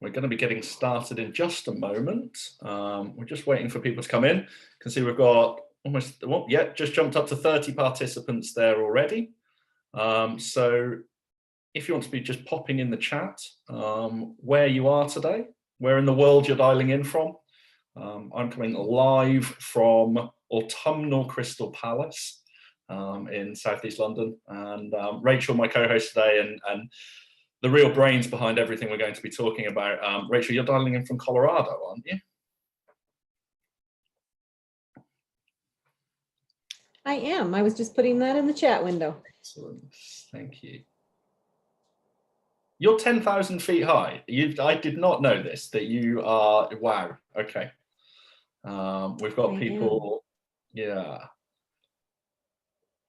We're going to be getting started in just a moment. We're just waiting for people to come in. You can see we've got almost, well, yeah, just jumped up to 30 participants there already. So if you want to be just popping in the chat where you are today, where in the world you're dialing in from. I'm coming live from autumnal Crystal Palace in Southeast London, and Rachel, my co-host today, and the real brains behind everything we're going to be talking about. Rachel, you're dialing in from Colorado, aren't you? I am. I was just putting that in the chat window. Excellent. Thank you. You're 10,000 feet high. I did not know this, that you are, wow, okay. We've got people, yeah.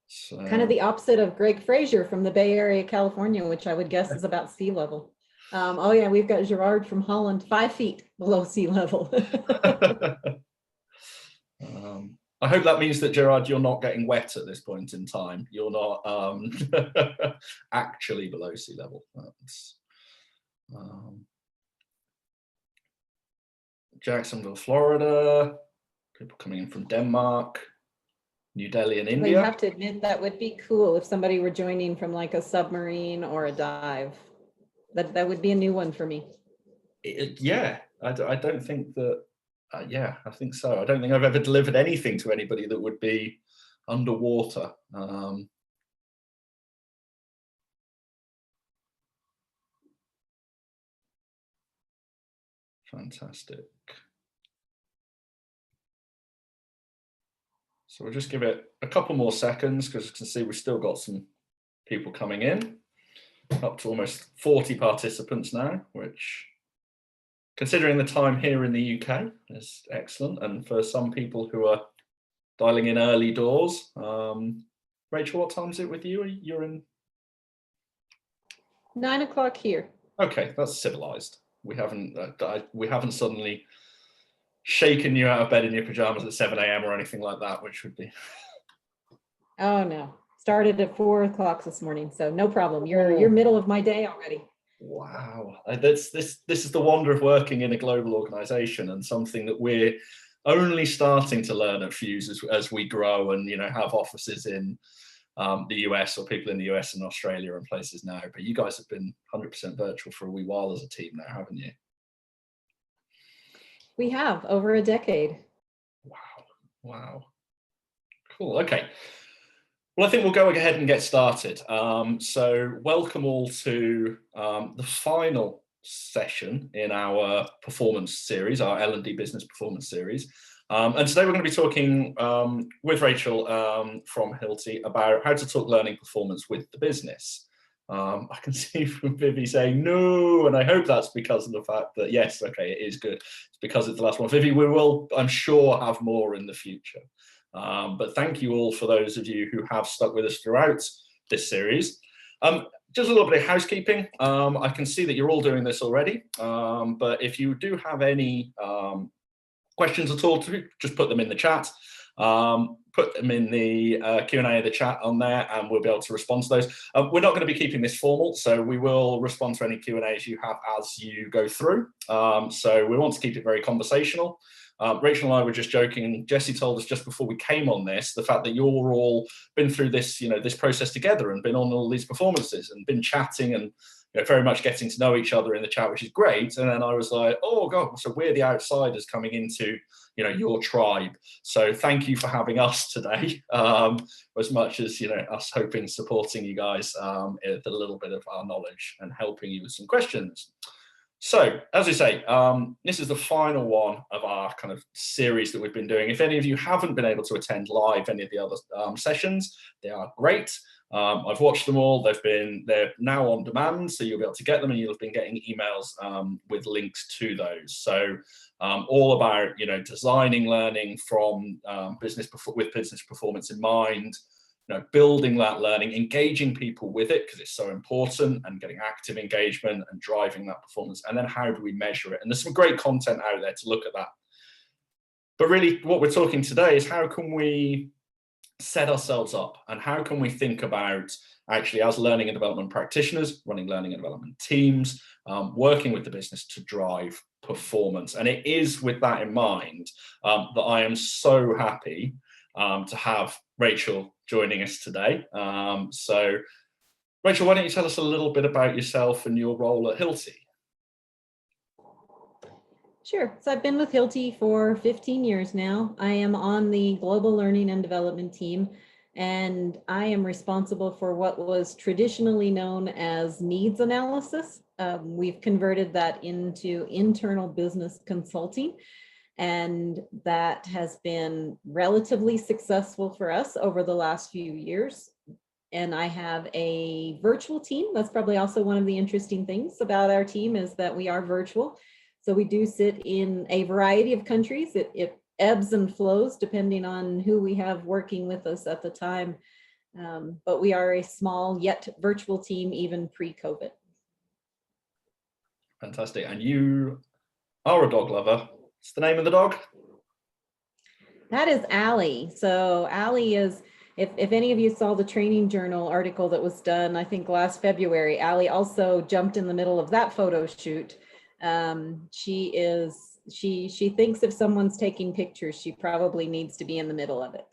So, kind of the opposite of Greg Frazier from the Bay Area, California, which I would guess is about sea level. Oh yeah, we've got Gerard from Holland, 5 feet below sea level. I hope that means that, Gerard, you're not getting wet at this point in time. You're not actually below sea level. That's, Jacksonville, Florida, people coming in from Denmark, New Delhi in India. You have to admit that would be cool if somebody were joining from like a submarine or a dive. That would be a new one for me. Yeah, I don't think that, yeah, I think so. I don't think I've ever delivered anything to anybody that would be underwater. Fantastic. So we'll just give it a couple more seconds because you can see we've still got some people coming in, up to almost 40 participants now, which, considering the time here in the UK, is excellent. And for some people who are dialing in early doors, Rachel, what time is it with you? You're in 9 o'clock here. Okay, that's civilized. We haven't suddenly shaken you out of bed in your pajamas at 7 a.m. or anything like that, which would be. Oh no, started at 4 o'clock this morning, so no problem. You're middle of my day already. Wow, this is the wonder of working in a global organization, and something that we're only starting to learn at Fuse as we grow and have offices in the US, or people in the US and Australia and places now. But you guys have been 100% virtual for a wee while as a team now, haven't you? We have, over a decade. Wow. Cool. Okay. Well, I think we'll go ahead and get started. So welcome all to the final session in our performance series, our L&D business performance series. And today we're going to be talking with Rachel from Hilti about how to talk learning performance with the business. I can see from Vivi saying no, and I hope that's because of the fact that, yes, okay, it is good. It's because it's the last one. Vivi, we will, I'm sure, have more in the future. But thank you all for those of you who have stuck with us throughout this series. Just a little bit of housekeeping. I can see that you're all doing this already, but if you do have any questions at all, just put them in the chat. Put them in the Q&A of the chat on there, and we'll be able to respond to those. We're not going to be keeping this formal, so we will respond to any Q&As you have as you go through. So we want to keep it very conversational. Rachel and I were just joking, and Jesse told us just before we came on this, the fact that you're all been through this, this process together and been on all these performances and been chatting and very much getting to know each other in the chat, which is great. And then I was like, oh God, so we're the outsiders coming into, your tribe. So thank you for having us today, as much as, us hoping, supporting you guys with a little bit of our knowledge and helping you with some questions. So, as I say, this is the final one of our kind of series that we've been doing. If any of you haven't been able to attend live any of the other sessions, they are great. I've watched them all. They're now on demand, so you'll be able to get them, and you'll have been getting emails with links to those. So, all about designing learning from business performance in mind. Building that learning, engaging people with it because it's so important, and getting active engagement and driving that performance. And then how do we measure it? And there's some great content out there to look at that. But really what we're talking today is how can we set ourselves up, and how can we think about actually as learning and development practitioners, running learning and development teams, working with the business to drive performance. And it is with that in mind that I am so happy to have Rachel joining us today. So Rachel, why don't you tell us a little bit about yourself and your role at Hilti? Sure. So I've been with Hilti for 15 years now. I am on the global learning and development team, and I am responsible for what was traditionally known as needs analysis. We've converted that into internal business consulting, and that has been relatively successful for us over the last few years. And I have a virtual team. That's probably also one of the interesting things about our team, is that we are virtual. So we do sit in a variety of countries. It ebbs and flows depending on who we have working with us at the time. But we are a small yet virtual team, even pre-COVID. Fantastic. And you are a dog lover. What's the name of the dog? That is Allie. So Allie is, if any of you saw the Training Journal article that was done, I think last February, Allie also jumped in the middle of that photo shoot. She thinks if someone's taking pictures, she probably needs to be in the middle of it.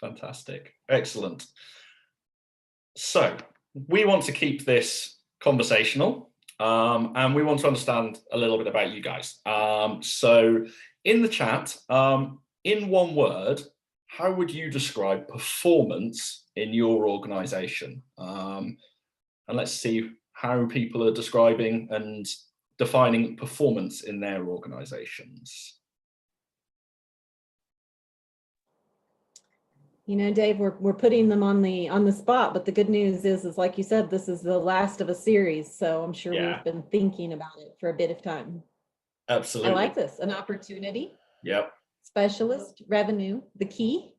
Fantastic. Excellent. So we want to keep this conversational, and we want to understand a little bit about you guys. So in the chat, in one word, how would you describe performance in your organization? And let's see how people are describing and defining performance in their organizations. You know, Dave, we're putting them on the spot, but the good news is like you said, this is the last of a series, so I'm sure we've been thinking about it for a bit of time. Absolutely. I like this. An opportunity. Yep. Specialist, revenue, the key.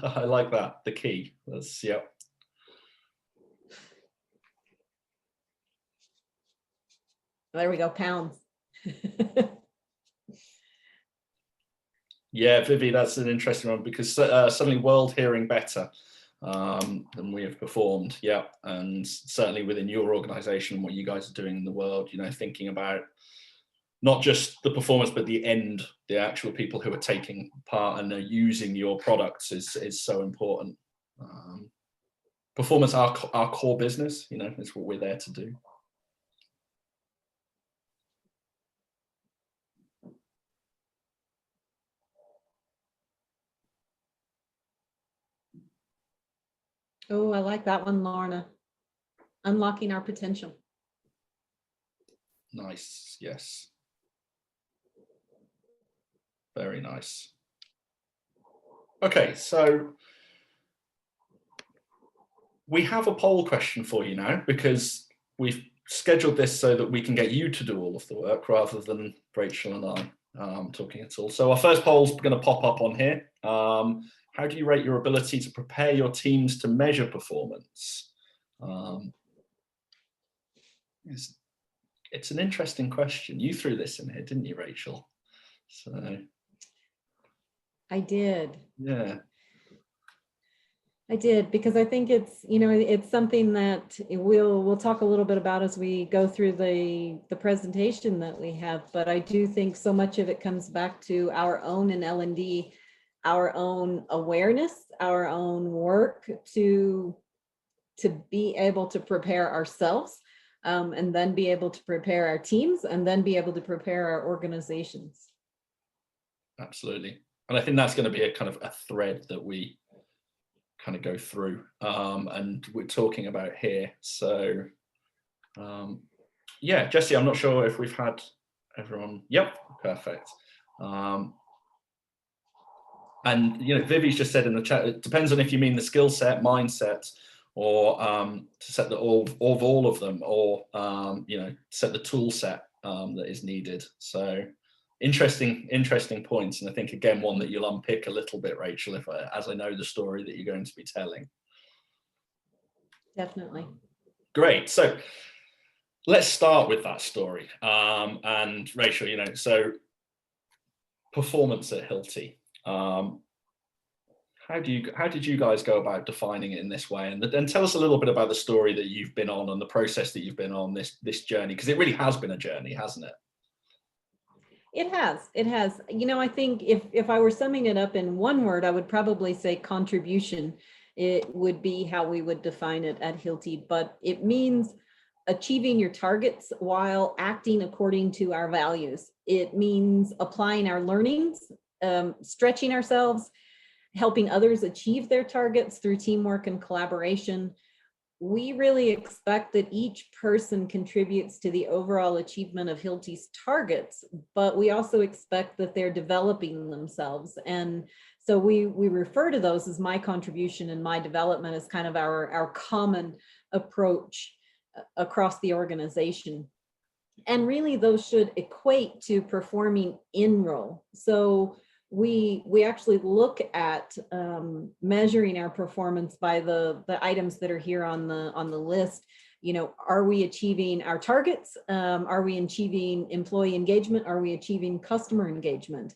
I like that. The key. That's, yep. There we go, pounds. Yeah, Vivi, that's an interesting one, because suddenly world hearing better than we have performed. Yeah, and certainly within your organization, what you guys are doing in the world, you know, thinking about not just the performance, but the end, the actual people who are taking part and are using your products is so important. Performance, our core business, you know, is what we're there to do. Oh, I like that one, Lorna. Unlocking our potential. Nice, yes. Very nice. Okay, so we have a poll question for you now, because we've scheduled this so that we can get you to do all of the work rather than Rachel and I talking at all. So our first poll is going to pop up on here. How do you rate your ability to prepare your teams to measure performance? It's an interesting question. You threw this in here, didn't you, Rachel? So I did. Yeah. I did, because I think it's, you know, it's something that we'll talk a little bit about as we go through the presentation that we have. But I do think so much of it comes back to our own in L&D, our own awareness, our own work to be able to prepare ourselves, and then be able to prepare our teams, and then be able to prepare our organizations. Absolutely. And I think that's going to be a kind of a thread that we kind of go through and we're talking about here. So yeah, Jesse, I'm not sure if we've had everyone. Yep, perfect. And you know, Vivi's just said in the chat, it depends on if you mean the skill set, mindset, or to set the all of them, or you know, set the tool set that is needed. So interesting points, and I think again one that you'll unpick a little bit, Rachel, as I know the story that you're going to be telling. Definitely. Great. So let's start with that story. And Rachel, you know, so performance at Hilti. How how did you guys go about defining it in this way? And tell us a little bit about the story that you've been on and the process that you've been on, this journey, because it really has been a journey, hasn't it? It has. It has. I think if I were summing it up in one word, I would probably say contribution. It would be how we would define it at Hilti, but it means achieving your targets while acting according to our values. It means applying our learnings, stretching ourselves, helping others achieve their targets through teamwork and collaboration. We really expect that each person contributes to the overall achievement of Hilti's targets, but we also expect that they're developing themselves. And so we refer to those as my contribution and my development as kind of our common approach across the organization. And really those should equate to performing in role. So we actually look at measuring our performance by the items that are here on the list. Are we achieving our targets? Are we achieving employee engagement? Are we achieving customer engagement?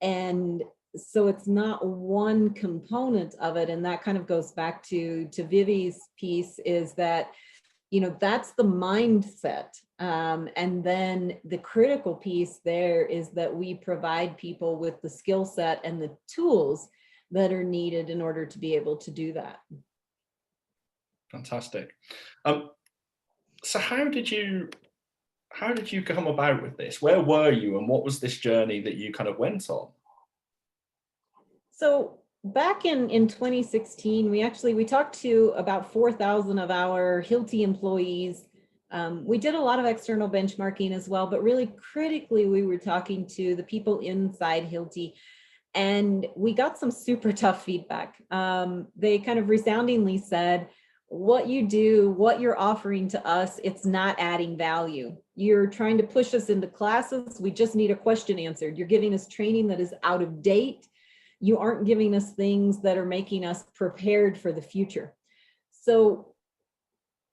And so it's not one component of it. And that kind of goes back to Vivi's piece, is that that's the mindset. And then the critical piece there is that we provide people with the skill set and the tools that are needed in order to be able to do that. Fantastic. So how did you come about with this? Where were you, and what was this journey that you kind of went on? So back in 2016, we talked to about 4,000 of our Hilti employees. We did a lot of external benchmarking as well, but really critically, we were talking to the people inside Hilti, and we got some super tough feedback. They kind of resoundingly said, what you do, what you're offering to us, it's not adding value. You're trying to push us into classes. We just need a question answered. You're giving us training that is out of date. You aren't giving us things that are making us prepared for the future. So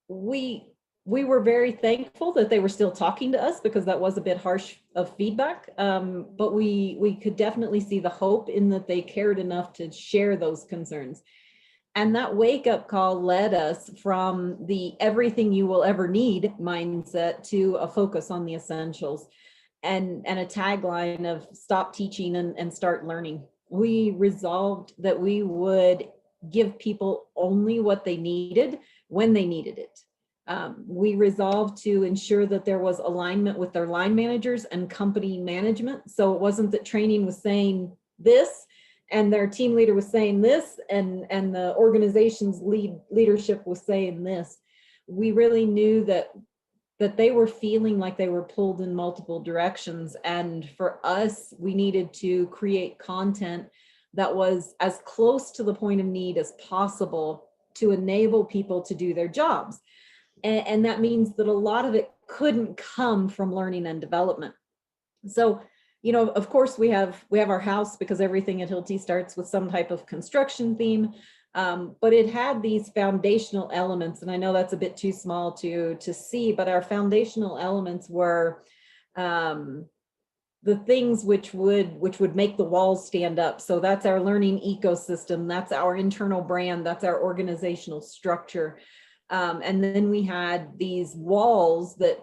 we were very thankful that they were still talking to us, because that was a bit harsh of feedback. But we could definitely see the hope in that they cared enough to share those concerns. And that wake-up call led us from the everything you will ever need mindset to a focus on the essentials, and a tagline of stop teaching and start learning. We resolved that we would give people only what they needed when they needed it. We resolved to ensure that there was alignment with their line managers and company management. So it wasn't that training was saying this and their team leader was saying this, and the organization's leadership was saying this. We really knew that they were feeling like they were pulled in multiple directions. And for us, we needed to create content that was as close to the point of need as possible to enable people to do their jobs. And that means that a lot of it couldn't come from learning and development. So, of course, we have our house, because everything at Hilti starts with some type of construction theme. But it had these foundational elements, and I know that's a bit too small to see, but our foundational elements were the things which would make the walls stand up. So that's our learning ecosystem, that's our internal brand, that's our organizational structure. And then we had these walls that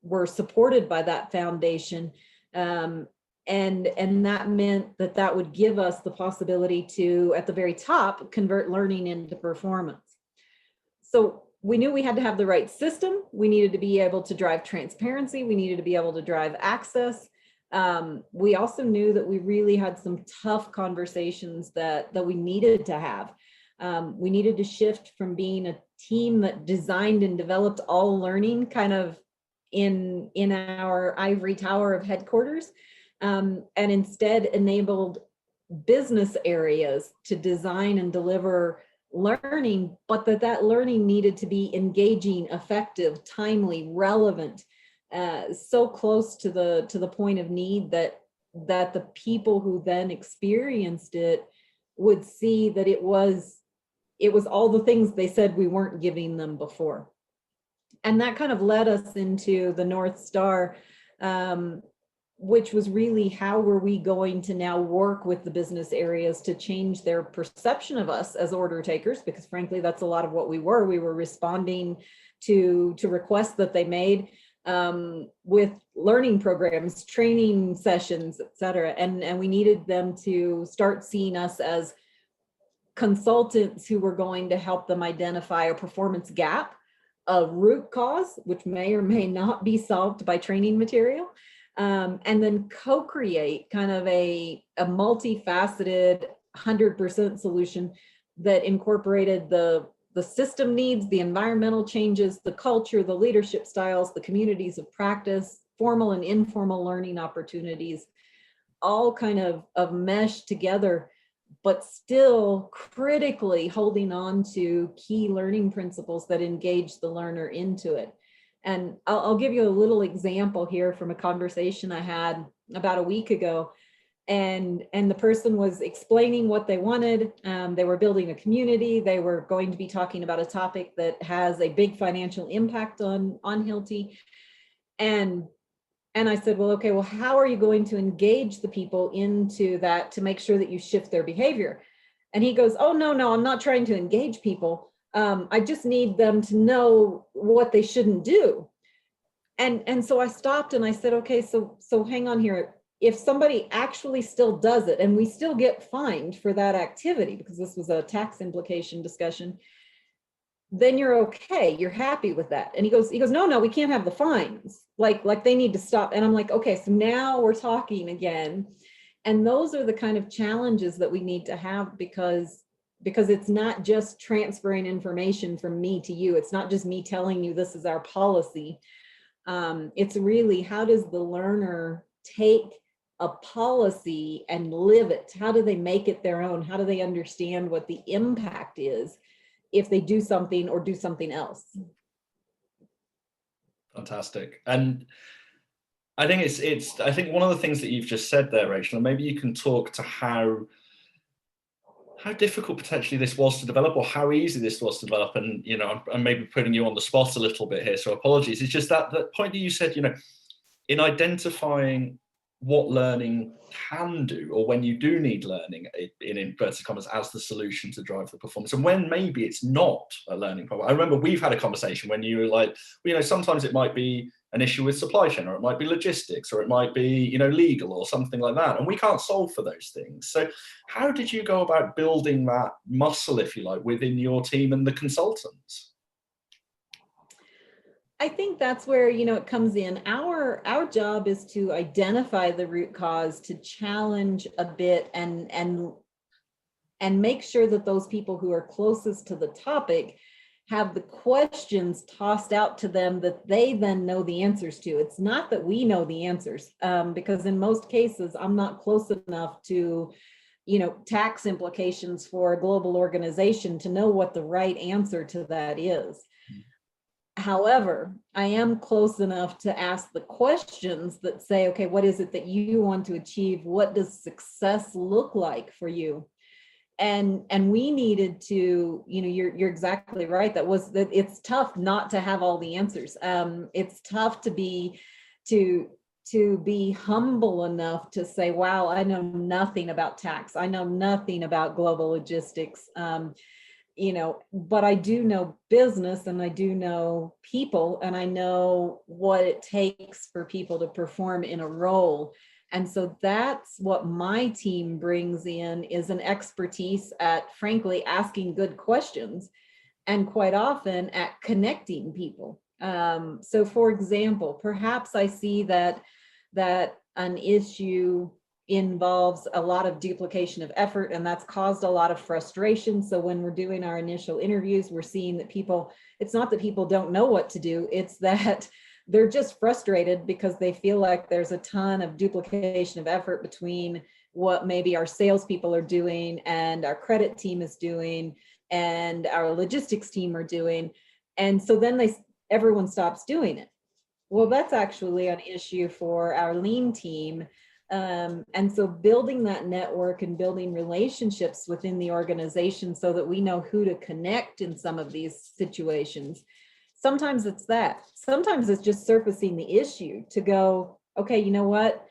were supported by that foundation. And that meant that would give us the possibility to, at the very top, convert learning into performance. So we knew we had to have the right system. We needed to be able to drive transparency. We needed to be able to drive access. We also knew that we really had some tough conversations that we needed to have. We needed to shift from being a team that designed and developed all learning kind of in our ivory tower of headquarters, and instead enabled business areas to design and deliver learning, but that learning needed to be engaging, effective, timely, relevant, so close to the point of need that the people who then experienced it would see that it was all the things they said we weren't giving them before. And that kind of led us into the North Star. which was really how were we going to now work with the business areas to change their perception of us as order takers, because frankly, that's a lot of what we were. We were responding to requests that they made with learning programs, training sessions, et cetera. And we needed them to start seeing us as consultants who were going to help them identify a performance gap, a root cause, which may or may not be solved by training material, and then co-create kind of a multifaceted 100% solution that incorporated the system needs, the environmental changes, the culture, the leadership styles, the communities of practice, formal and informal learning opportunities, all kind of meshed together, but still critically holding on to key learning principles that engage the learner into it. And I'll give you a little example here from a conversation I had about a week ago. And the person was explaining what they wanted. They were building a community. They were going to be talking about a topic that has a big financial impact on Hilti. And I said, well, okay, well, how are you going to engage the people into that to make sure that you shift their behavior? And he goes, oh, no, I'm not trying to engage people. I just need them to know what they shouldn't do. And so I stopped and I said, okay, so hang on here. If somebody actually still does it and we still get fined for that activity, because this was a tax implication discussion, then you're okay, you're happy with that. And he goes, no, we can't have the fines. Like they need to stop. And I'm like, okay, so now we're talking again. And those are the kind of challenges that we need to have, because it's not just transferring information from me to you. It's not just me telling you this is our policy. It's really, how does the learner take a policy and live it? How do they make it their own? How do they understand what the impact is if they do something or do something else? Fantastic. And I think I think one of the things that you've just said there, Rachel, and maybe you can talk to how difficult potentially this was to develop, or how easy this was to develop. And, you know, I'm maybe putting you on the spot a little bit here, so apologies. It's just that point that you said, you know, in identifying what learning can do, or when you do need learning in inverted commas as the solution to drive the performance, and when maybe it's not a learning problem. I remember we've had a conversation when you were like, you know, sometimes it might be an issue with supply chain, or it might be logistics, or it might be, you know, legal or something like that, and we can't solve for those things. So how did you go about building that muscle, if you like, within your team and the consultants? I think that's where, you know, it comes in. Our job is to identify the root cause, to challenge a bit, and make sure that those people who are closest to the topic have the questions tossed out to them that they then know the answers to. It's not that we know the answers, because in most cases, I'm not close enough to, you know, tax implications for a global organization to know what the right answer to that is. However, I am close enough to ask the questions that say, okay, what is it that you want to achieve? What does success look like for you? And we needed to, you know, you're exactly right. That it's tough not to have all the answers. It's tough to be humble enough to say, wow, I know nothing about tax. I know nothing about global logistics. You know, but I do know business, and I do know people, and I know what it takes for people to perform in a role. And so that's what my team brings in, is an expertise at, frankly, asking good questions, and quite often at connecting people. So for example, perhaps I see that an issue involves a lot of duplication of effort, and that's caused a lot of frustration. So when we're doing our initial interviews, we're seeing that it's not that people don't know what to do, it's that they're just frustrated because they feel like there's a ton of duplication of effort between what maybe our salespeople are doing and our credit team is doing and our logistics team are doing. And so then everyone stops doing it. Well, that's actually an issue for our lean team. And so building that network and building relationships within the organization so that we know who to connect in some of these situations. Sometimes it's that. Sometimes it's just surfacing the issue to go, okay, you know what?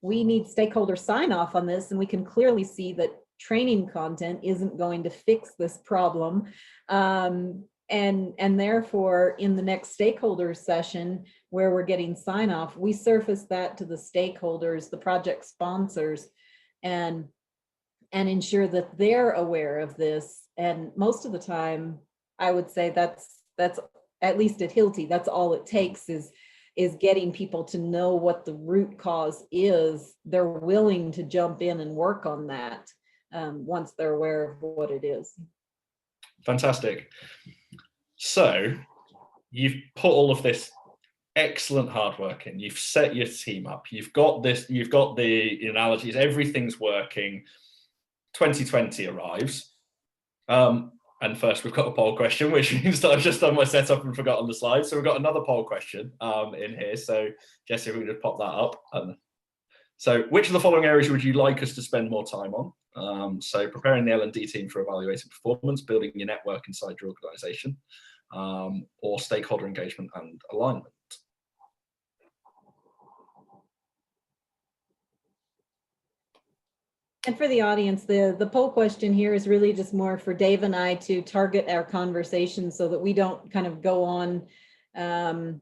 we need stakeholder sign off on this, and we can clearly see that training content isn't going to fix this problem. And therefore, in the next stakeholder session where we're getting sign off, we surface that to the stakeholders, the project sponsors, and ensure that they're aware of this. And most of the time, I would say that's at least at Hilti, that's all it takes is getting people to know what the root cause is. They're willing to jump in and work on that once they're aware of what it is. Fantastic. So you've put all of this excellent hard work in, you've set your team up, you've got this, you've got the analogies, everything's working. 2020 arrives. And first we've got a poll question, which means that I've just done my setup and forgotten the slide. So we've got another poll question in here. So Jesse, if we could just pop that up. So which of the following areas would you like us to spend more time on? So preparing the L&D team for evaluating performance, building your network inside your organization, or stakeholder engagement and alignment. And for the audience, the poll question here is really just more for Dave and I to target our conversation so that we don't kind of go on in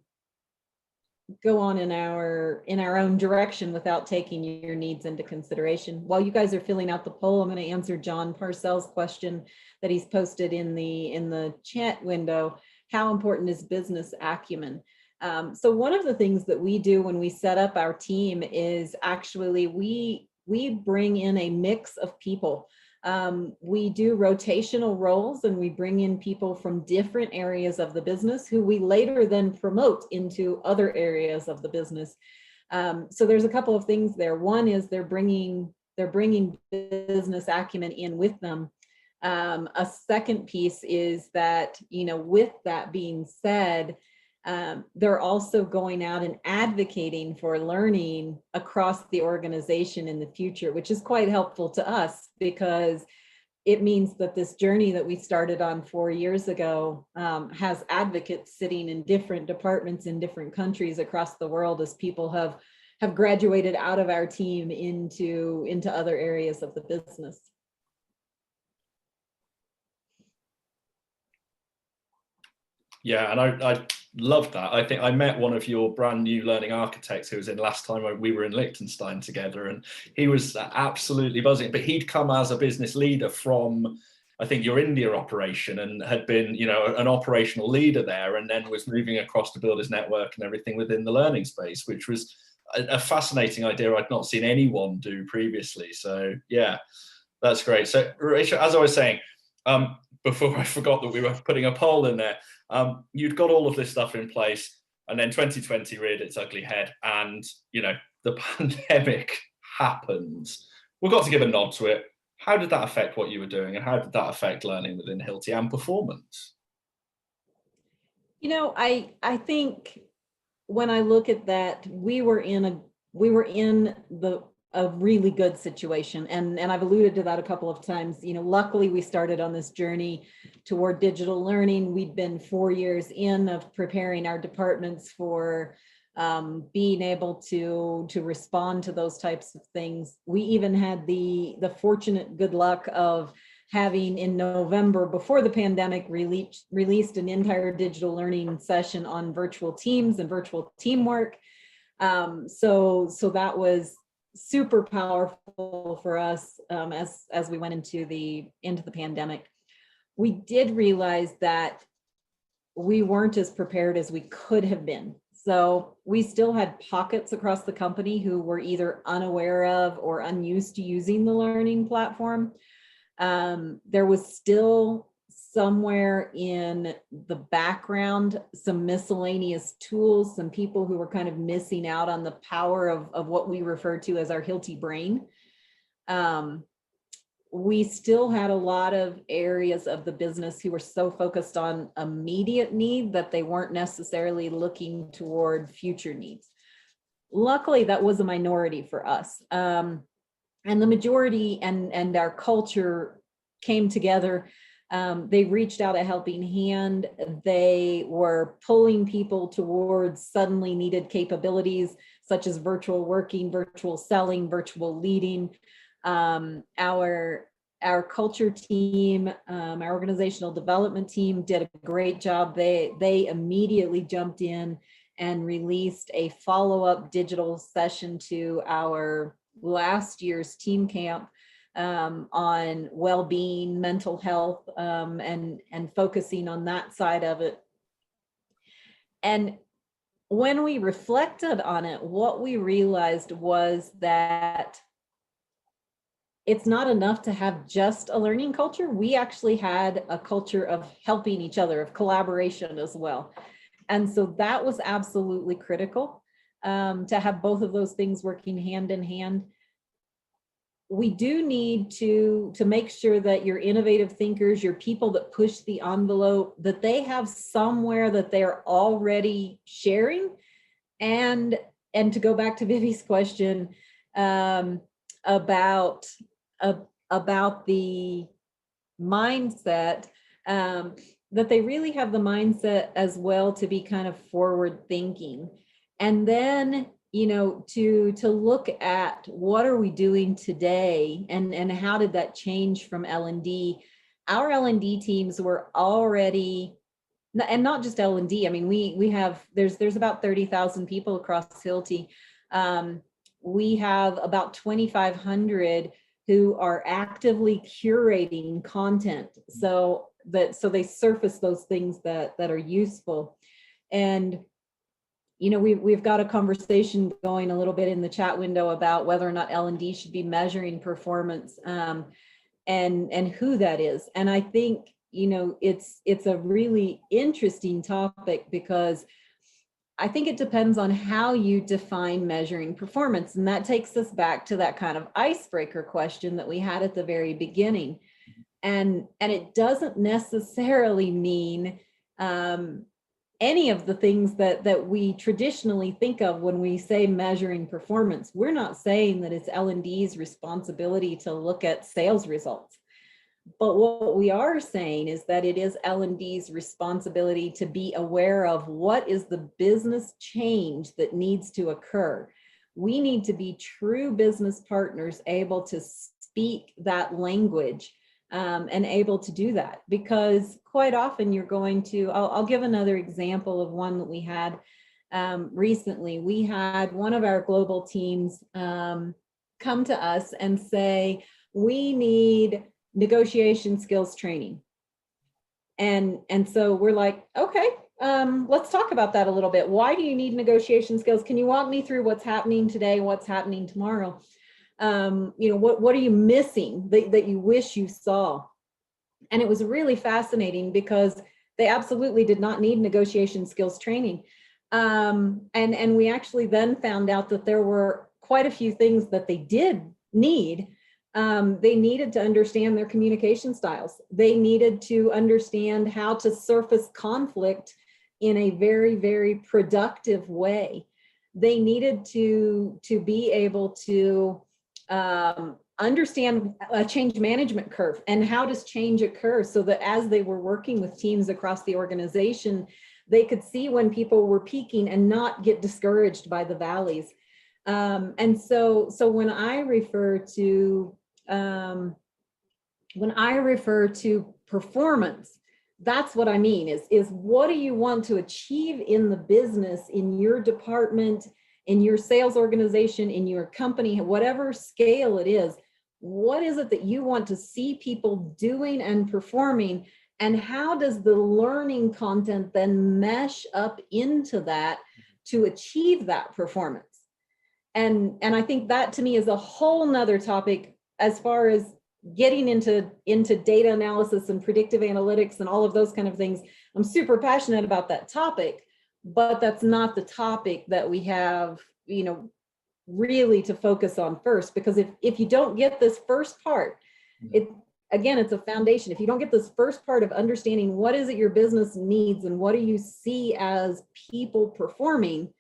our own direction without taking your needs into consideration. While you guys are filling out the poll, I'm going to answer John Parcells' question that he's posted in the chat window. How important is business acumen? So one of the things that we do when we set up our team is actually we bring in a mix of people. We do rotational roles, and we bring in people from different areas of the business who we later then promote into other areas of the business. So there's a couple of things there. One is they're bringing business acumen in with them. A second piece is that, with that being said, they're also going out and advocating for learning across the organization in the future, which is quite helpful to us because it means that this journey that we started on 4 years ago has advocates sitting in different departments in different countries across the world as people have graduated out of our team into other areas of the business. Yeah, and I love that. I think I met one of your brand new learning architects who was in last time we were in Liechtenstein together, and he was absolutely buzzing. But he'd come as a business leader from, I think, your India operation, and had been, an operational leader there, and then was moving across to build his network and everything within the learning space, which was a fascinating idea I'd not seen anyone do previously. So yeah, that's great. So Rachel, as I was saying, before I forgot that we were putting a poll in there, you'd got all of this stuff in place, and then 2020 reared its ugly head, and the pandemic happens. We've got to give a nod to it. How did that affect what you were doing, and how did that affect learning within Hilti and performance? I think when I look at that, we were in a really good situation. And I've alluded to that a couple of times. Luckily we started on this journey toward digital learning. We'd been 4 years in of preparing our departments for being able to respond to those types of things. We even had the fortunate good luck of having in November, before the pandemic, released an entire digital learning session on virtual teams and virtual teamwork. So that was super powerful for us as we went into the pandemic. We did realize that we weren't as prepared as we could have been. So we still had pockets across the company who were either unaware of or unused to using the learning platform. There was still somewhere in the background some miscellaneous tools, some people who were kind of missing out on the power of what we refer to as our Hilti brain. We still had a lot of areas of the business who were so focused on immediate need that they weren't necessarily looking toward future needs. Luckily, that was a minority for us. And the majority and our culture came together They reached out a helping hand. They were pulling people towards suddenly needed capabilities, such as virtual working, virtual selling, virtual leading. Our culture team, our organizational development team did a great job. They immediately jumped in and released a follow-up digital session to our last year's team camp on well-being, mental health, and focusing on that side of it. And when we reflected on it, what we realized was that it's not enough to have just a learning culture. We actually had a culture of helping each other, of collaboration as well. And so that was absolutely critical, to have both of those things working hand in hand. We do need to make sure that your innovative thinkers, your people that push the envelope, that they have somewhere that they're already sharing. And to go back to Vivi's question, about the mindset, that they really have the mindset as well to be kind of forward thinking. And then, to look at what are we doing today, and how did that change from L&D? Our L&D teams were already, and not just L&D. I mean, we have, there's about 30,000 people across Hilti. We have about 2,500 who are actively curating content, so they surface those things that are useful. And we've got a conversation going a little bit in the chat window about whether or not L&D should be measuring performance, and who that is. And I think it's a really interesting topic, because I think it depends on how you define measuring performance. And that takes us back to that kind of icebreaker question that we had at the very beginning. And it doesn't necessarily mean any of the things that we traditionally think of when we say measuring performance. We're not saying that it's L&D's responsibility to look at sales results. But what we are saying is that it is L&D's responsibility to be aware of what is the business change that needs to occur. We need to be true business partners, able to speak that language, and able to do that, because quite often you're going to, I'll give another example of one that we had recently. We had one of our global teams come to us and say, we need negotiation skills training. And so we're like, okay, let's talk about that a little bit. Why do you need negotiation skills? Can you walk me through what's happening today, what's happening tomorrow? What are you missing that you wish you saw? And it was really fascinating, because they absolutely did not need negotiation skills training. And we actually then found out that there were quite a few things that they did need. They needed to understand their communication styles. They needed to understand how to surface conflict in a very, very productive way. They needed to be able to understand a change management curve, and how does change occur, so that as they were working with teams across the organization, they could see when people were peaking and not get discouraged by the valleys. And so when I refer to performance, that's what I mean, is what do you want to achieve in the business, in your department, in your sales organization, in your company, whatever scale it is. What is it that you want to see people doing and performing? And how does the learning content then mesh up into that to achieve that performance? And I think that, to me, is a whole nother topic as far as getting into data analysis and predictive analytics and all of those kind of things. I'm super passionate about that topic, but that's not the topic that we have, really to focus on first. Because if you don't get this first part, it's a foundation. If you don't get this first part of understanding what is it your business needs and what do you see as people performing,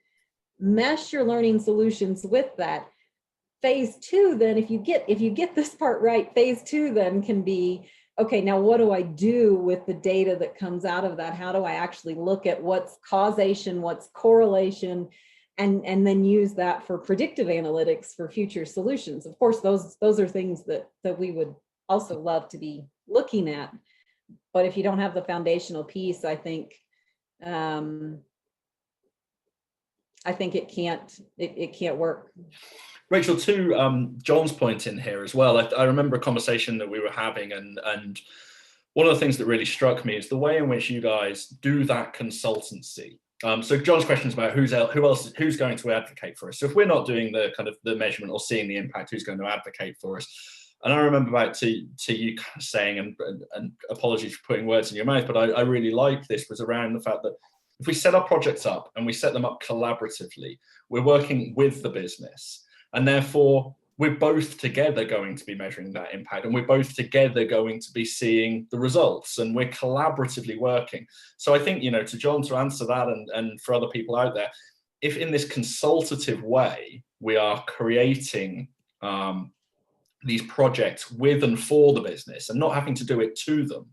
mesh your learning solutions with that. Phase two, then, if you get this part right, phase two then can be okay, now what do I do with the data that comes out of that? How do I actually look at what's causation, what's correlation, and then use that for predictive analytics for future solutions? Of course, those are things that we would also love to be looking at. But if you don't have the foundational piece, I think it can't work. Rachel, to John's point in here as well, I remember a conversation that we were having, and one of the things that really struck me is the way in which you guys do that consultancy. So John's question is about who's going to advocate for us. So if we're not doing the kind of the measurement or seeing the impact, who's going to advocate for us? And I remember back to you saying, and apologies for putting words in your mouth, but I really like this, was around the fact that if we set our projects up and we set them up collaboratively, we're working with the business. And therefore, we're both together going to be measuring that impact, and we're both together going to be seeing the results, and we're collaboratively working. So I think, to John, to answer that, and for other people out there, if in this consultative way, we are creating these projects with and for the business and not having to do it to them,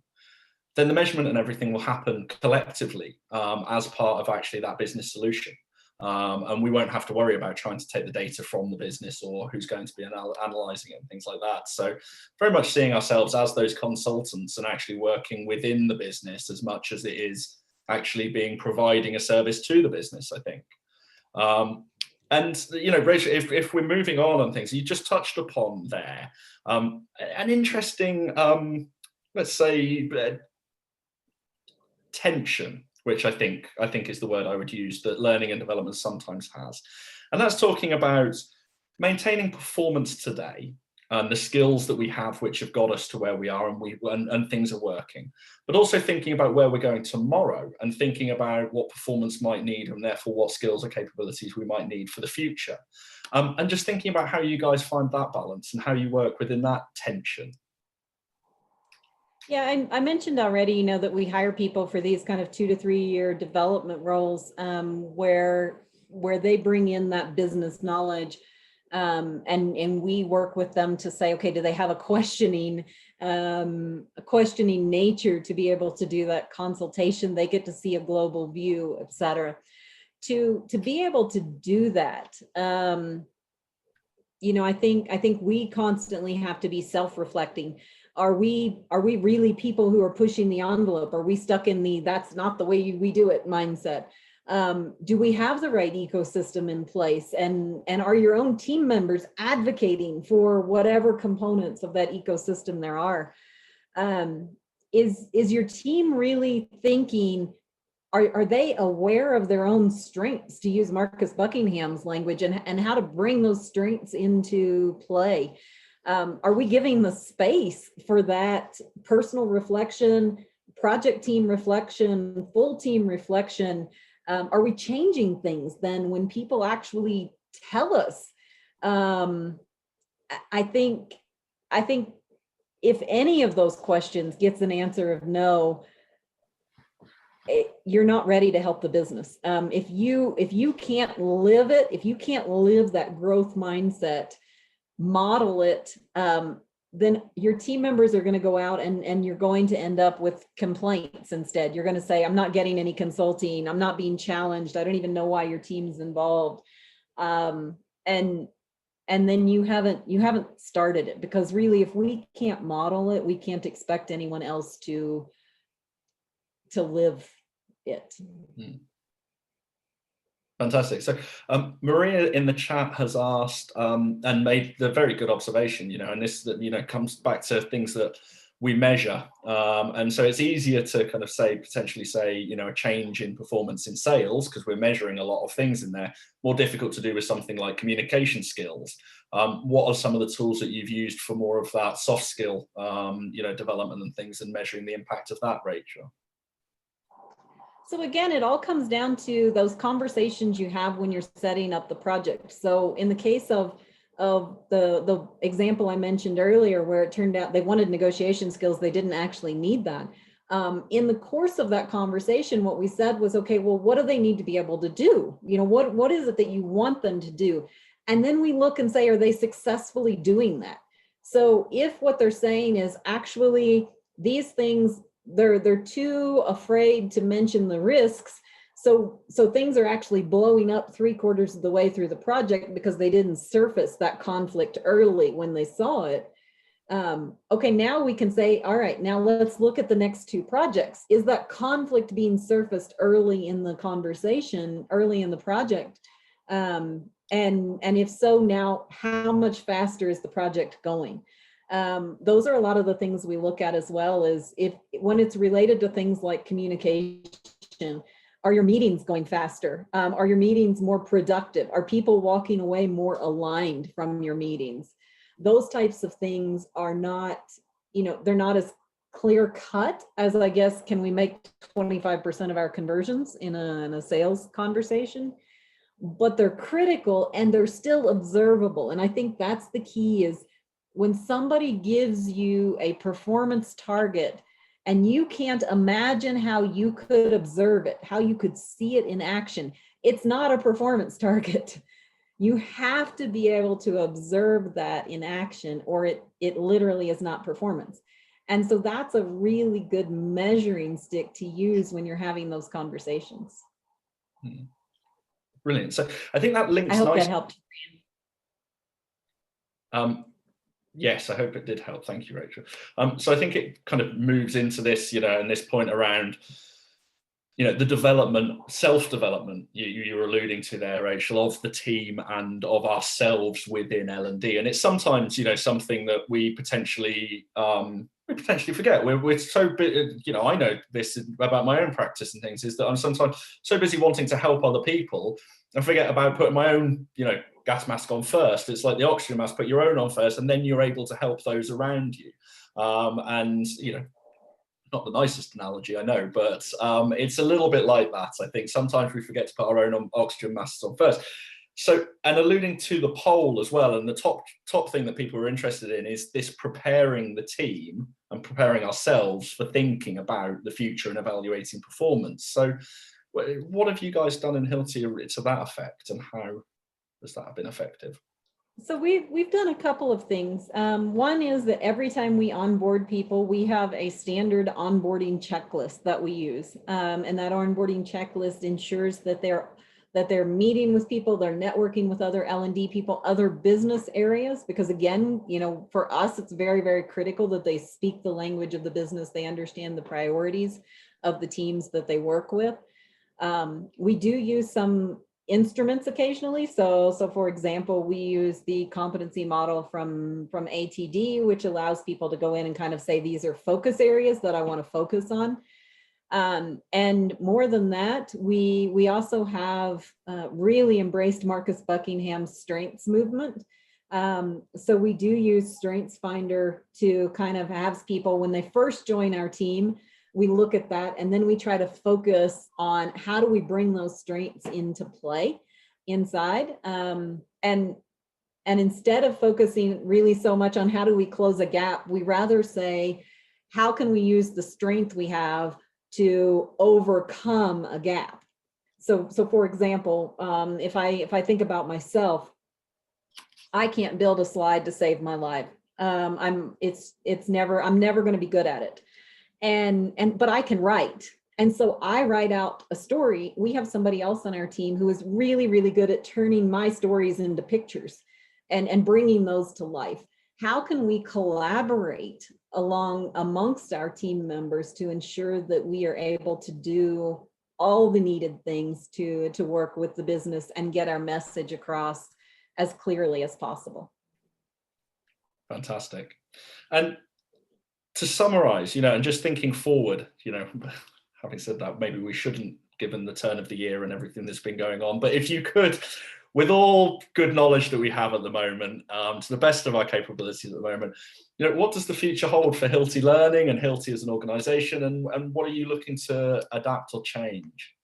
then the measurement and everything will happen collectively as part of actually that business solution. And we won't have to worry about trying to take the data from the business or who's going to be analyzing it and things like that. So very much seeing ourselves as those consultants and actually working within the business as much as it is actually providing a service to the business, I think. And Rachel, if we're moving on things, you just touched upon there an interesting, let's say, tension, which I think is the word I would use, that learning and development sometimes has. And that's talking about maintaining performance today and the skills that we have, which have got us to where we are, and things are working, but also thinking about where we're going tomorrow and thinking about what performance might need, and therefore what skills or capabilities we might need for the future. And just thinking about how you guys find that balance and how you work within that tension. Yeah, I mentioned already, that we hire people for these kind of 2 to 3 year development roles where they bring in that business knowledge, and we work with them to say, okay, do they have a questioning nature to be able to do that consultation? They get to see a global view, et cetera. To be able to do that, I think we constantly have to be self-reflecting. Are we really people who are pushing the envelope? Are we stuck in the "that's not the way we do it" mindset? Do we have the right ecosystem in place? And are your own team members advocating for whatever components of that ecosystem there are? Is your team really thinking? Are they aware of their own strengths, to use Marcus Buckingham's language, and how to bring those strengths into play? Are we giving the space for that personal reflection, project team reflection, full team reflection? Are we changing things then when people actually tell us? I think if any of those questions gets an answer of no, you're not ready to help the business. If you can't live it, if you can't live that growth mindset, model it, then your team members are going to go out and you're going to end up with complaints instead. You're going to say, I'm not getting any consulting, I'm not being challenged, I don't even know why your team's involved. And then you haven't started it, because really, if we can't model it, we can't expect anyone else to live it. Mm. Fantastic. So Maria in the chat has asked and made the very good observation, and this comes back to things that we measure. And so it's easier to kind of potentially say, a change in performance in sales, because we're measuring a lot of things in there. More difficult to do with something like communication skills. What are some of the tools that you've used for more of that soft skill, development and things, and measuring the impact of that, Rachel? So again, it all comes down to those conversations you have when you're setting up the project. So in the case of the example I mentioned earlier, where it turned out they wanted negotiation skills, they didn't actually need that. In the course of that conversation, what we said was, okay, well, what do they need to be able to do? What is it that you want them to do? And then we look and say, are they successfully doing that? So if what they're saying is, actually, these things, they're too afraid to mention the risks. So things are actually blowing up 3/4 of the way through the project because they didn't surface that conflict early when they saw it. Okay, now we can say, all right, now let's look at the next 2 projects. Is that conflict being surfaced early in the conversation, early in the project? And if so, now how much faster is the project going? Those are a lot of the things we look at, as well as when it's related to things like communication. Are your meetings going faster? Are your meetings more productive? Are people walking away more aligned from your meetings? Those types of things are not, they're not as clear cut as, I guess, can we make 25% of our conversions in a sales conversation? But they're critical and they're still observable. And I think that's the key, is when somebody gives you a performance target and you can't imagine how you could observe it, how you could see it in action, it's not a performance target. You have to be able to observe that in action, or it literally is not performance. And so that's a really good measuring stick to use when you're having those conversations. Brilliant. So I think that links I hope nicely. that helped. Yes, I hope it did help. Thank you, Rachel. So I think it kind of moves into this, and this point around, the development, self-development you were alluding to there, Rachel, of the team and of ourselves within L&D. And it's sometimes, something that we potentially forget. We're so I know this about my own practice and things, is that I'm sometimes so busy wanting to help other people and forget about putting my own, gas mask on first. It's like the oxygen mask, put your own on first, and then you're able to help those around you. And, not the nicest analogy, I know, but it's a little bit like that. I think sometimes we forget to put our own oxygen masks on first. So, and alluding to the poll as well, and the top thing that people are interested in is this preparing the team and preparing ourselves for thinking about the future and evaluating performance. So what have you guys done in Hilti to that effect, and how has that been effective? So we've done a couple of things. One is that every time we onboard people, we have a standard onboarding checklist that we use, and that onboarding checklist ensures that they're meeting with people, they're networking with other L&D people, other business areas, because again, for us, it's very, very critical that they speak the language of the business, they understand the priorities of the teams that they work with. We do use some instruments occasionally. So for example, we use the competency model from ATD, which allows people to go in and kind of say, these are focus areas that I want to focus on. And more than that, we also have really embraced Marcus Buckingham's strengths movement. So we do use Strengths Finder to kind of have people, when they first join our team, we look at that, and then we try to focus on how do we bring those strengths into play inside. And instead of focusing really so much on how do we close a gap, we rather say, how can we use the strength we have to overcome a gap? So for example, if I think about myself, I can't build a slide to save my life. I'm never going to be good at it. But I can write. And so I write out a story. We have somebody else on our team who is really, really good at turning my stories into pictures and bringing those to life. How can we collaborate amongst our team members to ensure that we are able to do all the needed things to work with the business and get our message across as clearly as possible? Fantastic. And to summarize, and just thinking forward, having said that, maybe we shouldn't, given the turn of the year and everything that's been going on, but if you could, with all good knowledge that we have at the moment, to the best of our capabilities at the moment, what does the future hold for Hilti Learning and Hilti as an organization, and what are you looking to adapt or change?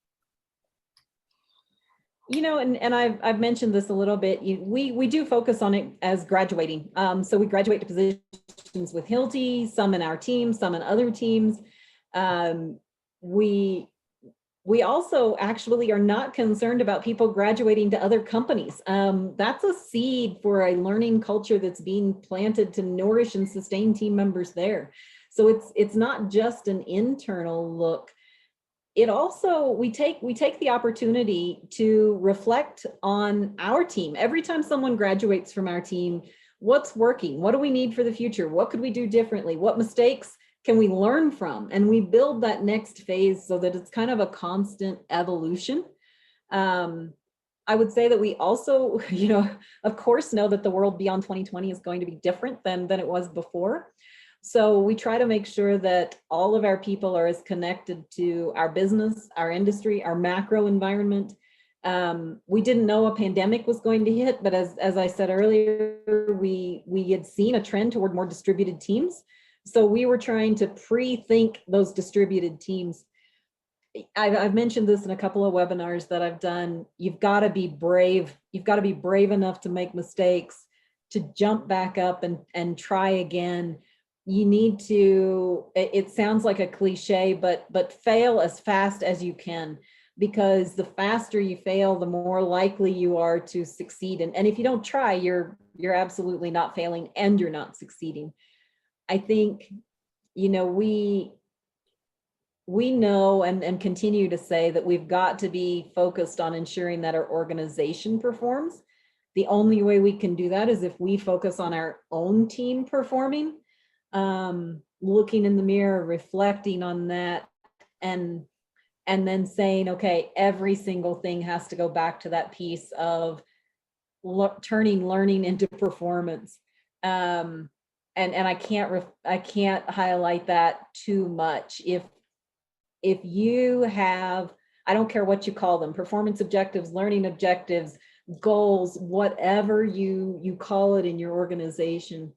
And I've mentioned this a little bit. We do focus on it as graduating. So we graduate to positions with Hilti, some in our team, some in other teams. We also actually are not concerned about people graduating to other companies. That's a seed for a learning culture that's being planted to nourish and sustain team members there. So it's not just an internal look. It also, we take the opportunity to reflect on our team. Every time someone graduates from our team, what's working? What do we need for the future? What could we do differently? What mistakes can we learn from? And we build that next phase so that it's kind of a constant evolution. I would say that we also, of course, know that the world beyond 2020 is going to be different than it was before. So we try to make sure that all of our people are as connected to our business, our industry, our macro environment. We didn't know a pandemic was going to hit, but as I said earlier, we had seen a trend toward more distributed teams. So we were trying to pre-think those distributed teams. I've mentioned this in a couple of webinars that I've done. You've got to be brave. You've got to be brave enough to make mistakes, to jump back up and try again. You need to, it sounds like a cliche, but fail as fast as you can, because the faster you fail, the more likely you are to succeed. And if you don't try, you're absolutely not failing and you're not succeeding. I think, we know and continue to say that we've got to be focused on ensuring that our organization performs. The only way we can do that is if we focus on our own team performing, looking in the mirror, reflecting on that, and then saying, okay, every single thing has to go back to that piece of turning learning into performance. And I can't highlight that too much. If you have, I don't care what you call them, performance objectives, learning objectives, goals, whatever you call it in your organization,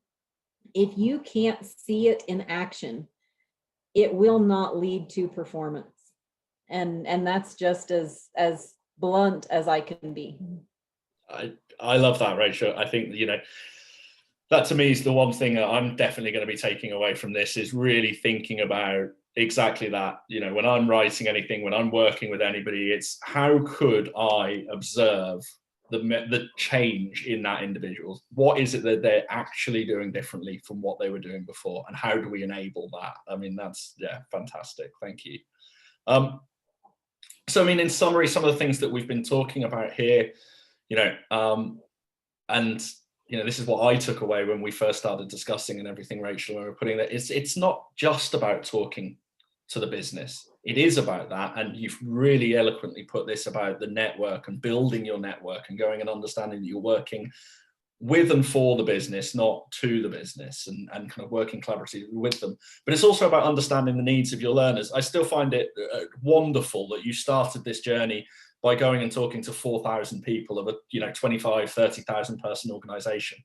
if you can't see it in action, it will not lead to performance. And that's just as blunt as I can be. I love that, Rachel. I think, that to me is the one thing that I'm definitely going to be taking away from this, is really thinking about exactly that. When I'm writing anything, when I'm working with anybody, it's how could I observe the change in that individual? What is it that they're actually doing differently from what they were doing before? And how do we enable that? I mean, that's, fantastic. Thank you. So, I mean, in summary, some of the things that we've been talking about here, and this is what I took away when we first started discussing and everything, Rachel, when we were putting that, it's not just about talking to the business. It is about that. And you've really eloquently put this about the network and building your network and going and understanding that you're working with and for the business, not to the business, and kind of working collaboratively with them. But it's also about understanding the needs of your learners. I still find it wonderful that you started this journey by going and talking to 4,000 people of a 25, 30,000 person organization.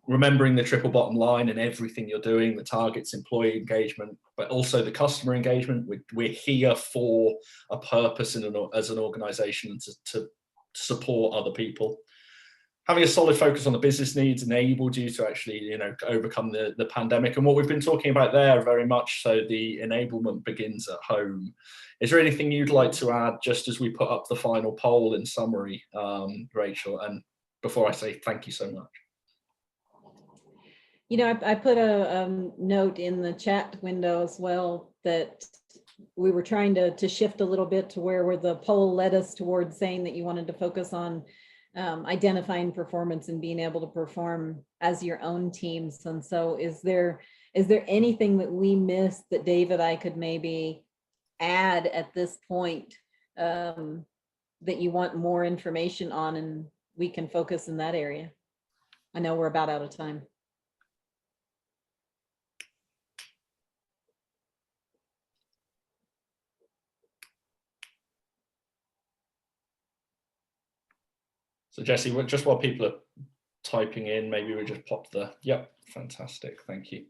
Remembering the triple bottom line and everything you're doing, the targets, employee engagement, but also the customer engagement. We're here for a purpose as an organization to support other people. Having a solid focus on the business needs enabled you to actually, overcome the pandemic. And what we've been talking about there, very much so, the enablement begins at home. Is there anything you'd like to add just as we put up the final poll in summary, Rachel? And before I say thank you so much. I put a note in the chat window as well that we were trying to shift a little bit to where the poll led us towards saying that you wanted to focus on identifying performance and being able to perform as your own teams. And so is there anything that we missed that David, I could maybe add at this point that you want more information on, and we can focus in that area? I know we're about out of time. So Jesse, just while people are typing in, maybe we just pop yep, fantastic, thank you.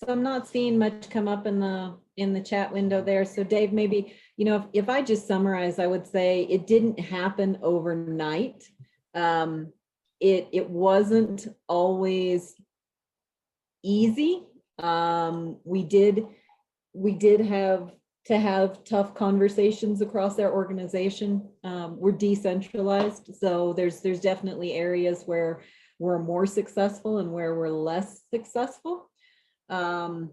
So I'm not seeing much come up in the chat window there. So Dave, maybe, if I just summarize, I would say it didn't happen overnight. It wasn't always easy. We did have to have tough conversations across their organization. We're decentralized, so there's definitely areas where we're more successful and where we're less successful. And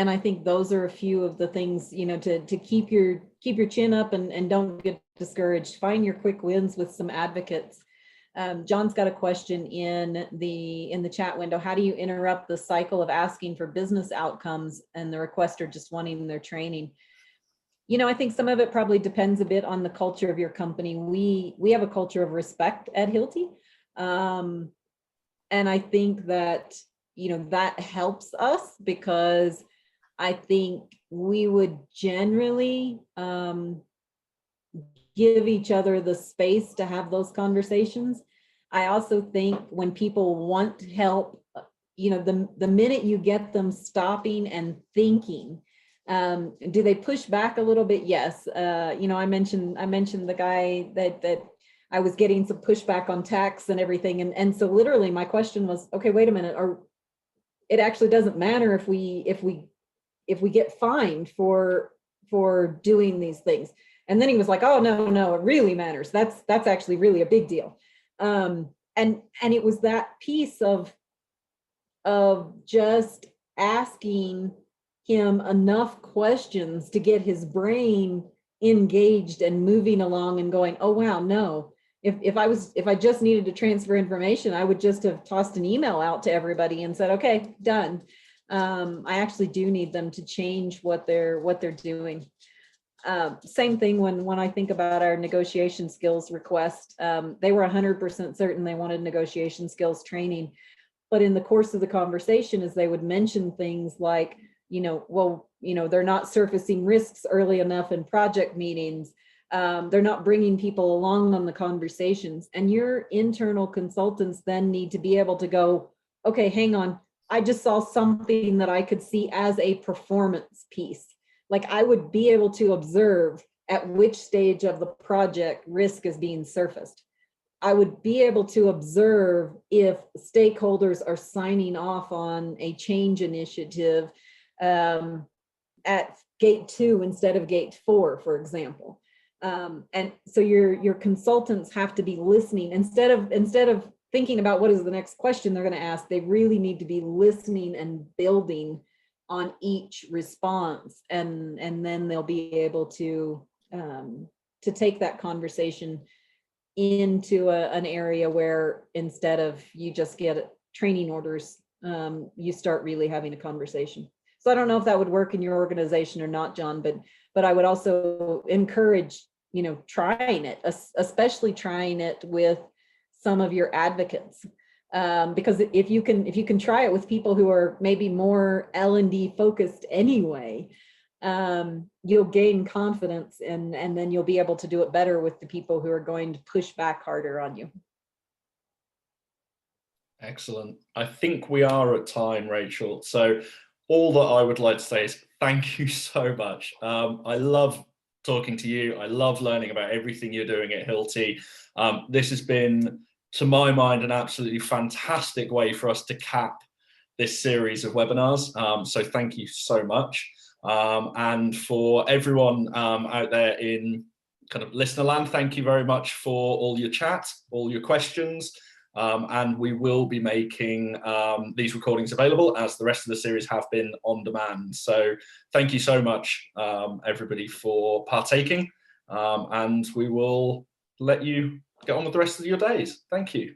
I think those are a few of the things, you know, to keep your chin up and don't get discouraged. Find your quick wins with some advocates. John's got a question in the chat window. How do you interrupt the cycle of asking for business outcomes and the requester just wanting their training? You know, I think some of it probably depends a bit on the culture of your company. We have a culture of respect at Hilti. And I think that, you know, that helps us because I think we would generally give each other the space to have those conversations. I also think when people want help, you know, the minute you get them stopping and thinking, do they push back a little bit? Yes. You know, I mentioned the guy that I was getting some pushback on tax and everything. And so literally my question was, okay, wait a minute, it actually doesn't matter if we get fined for doing these things. And then he was like, oh, no, it really matters. That's actually really a big deal. And it was that piece of just asking him enough questions to get his brain engaged and moving along and going, oh, wow, no. If I just needed to transfer information, I would just have tossed an email out to everybody and said, okay, done. I actually do need them to change what they're doing. Same thing when I think about our negotiation skills request. They were 100% certain they wanted negotiation skills training, but in the course of the conversation, as they would mention things like, you know, well, you know, they're not surfacing risks early enough in project meetings. They're not bringing people along on the conversations, and your internal consultants then need to be able to go, okay, hang on. I just saw something that I could see as a performance piece. Like I would be able to observe at which stage of the project risk is being surfaced. I would be able to observe if stakeholders are signing off on a change initiative at gate 2 instead of gate 4, for example. And so your consultants have to be listening instead of thinking about what is the next question they're going to ask. They really need to be listening and building on each response, and then they'll be able to take that conversation into an area where instead of you just get training orders, you start really having a conversation. So I don't know if that would work in your organization or not, John, but I would also encourage, you know, trying it, especially trying it with some of your advocates. Because if you can try it with people who are maybe more L&D focused anyway, you'll gain confidence and then you'll be able to do it better with the people who are going to push back harder on you. Excellent. I think we are at time, Rachel. So all that I would like to say is thank you so much. I love talking to you. I love learning about everything you're doing at Hilti. This has been, to my mind, an absolutely fantastic way for us to cap this series of webinars. So thank you so much. And for everyone out there in kind of listener land, thank you very much for all your chat, all your questions. And we will be making these recordings available, as the rest of the series have been, on demand. So thank you so much, everybody, for partaking. And we will let you get on with the rest of your days. Thank you.